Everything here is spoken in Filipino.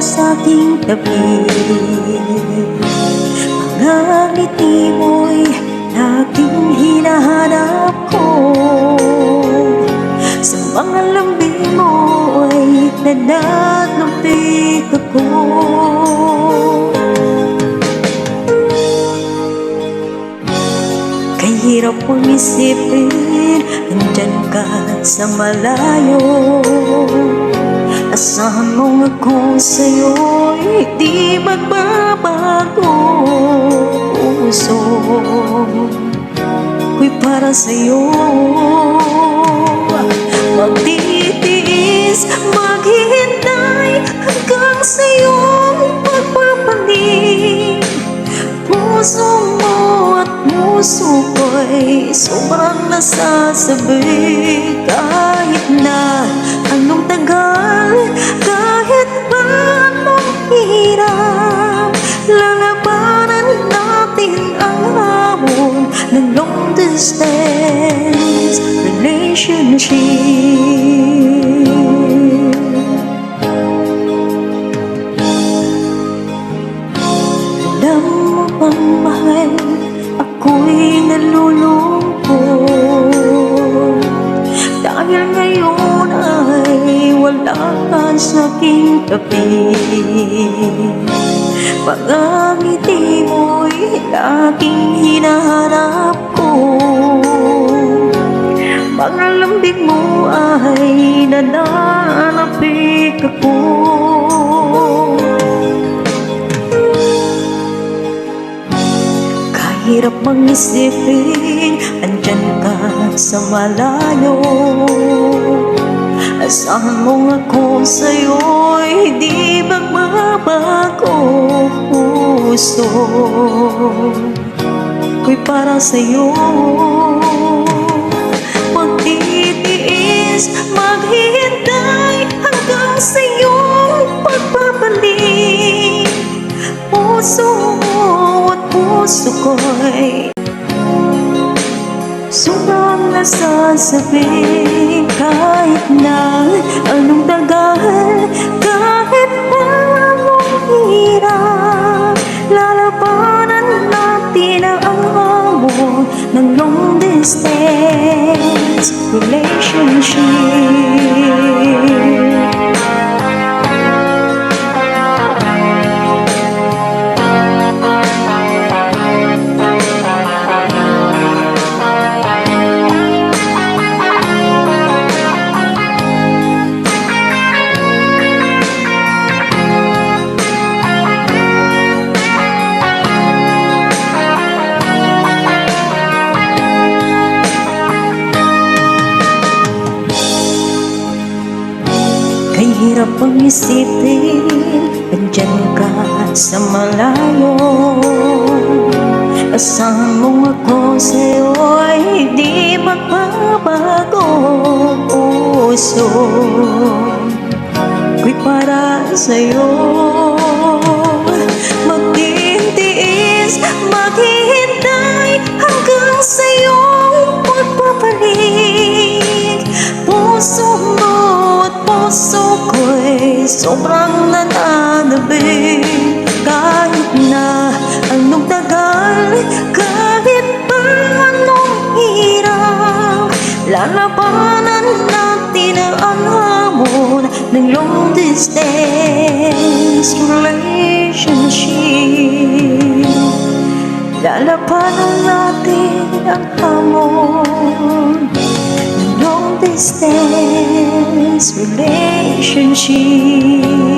sa aking tabi. Mga ngiti mo'y laging hinahanap ko. Sa mga lambing mo'y nananapig ako. Kahirap mong isipin, andyan ka sa malayo. Asahan mo ako sa'yo'y di magbabago. Puso ko'y para sa'yo. Magtitiis, maghihintay hanggang sa'yong pagpapaling. Puso mo at puso ko'y sobrang nasasabi. Kahit na anong tagal, kahit pa anong hirap, lalabanan natin ang hamon ng long distance relationship. Alam mo bang mahal, ako'y nalulungkot dahil ngayon ay wala ka sa aking tabi. Mga ngiti mo'y laging hinahanap ko. Mga lambing mo ay nananapig ako. Kahirap mang isipin, andyan ka sa malayo. Asahan mo ako sa'yo'y di magbabago. Puso ko'y para sa'yo. Magtitiis, maghihintay hanggang sa'yong pagpapalik. Puso mo at puso ko'y sobrang nasasabi. Kahit na anong tagal, kahit pa anong hirap, lalabanan natin ang hamon ng long distance relationship. Kahirap ang isipin, andyan ka sa malayo. Asahan mo ako sa'yo'y di magbabago. Puso ko'y para sa'yo. Magtitiis, maghihintay hanggang sa'yong pagpapalik. Puso mo at puso ko'y sobrang nananabig. Kahit na anong tagal, kahit pa anong hirap, lalabanan natin ang hamon ng long distance relationship. Lalabanan natin ang hamon ng long distance relationship.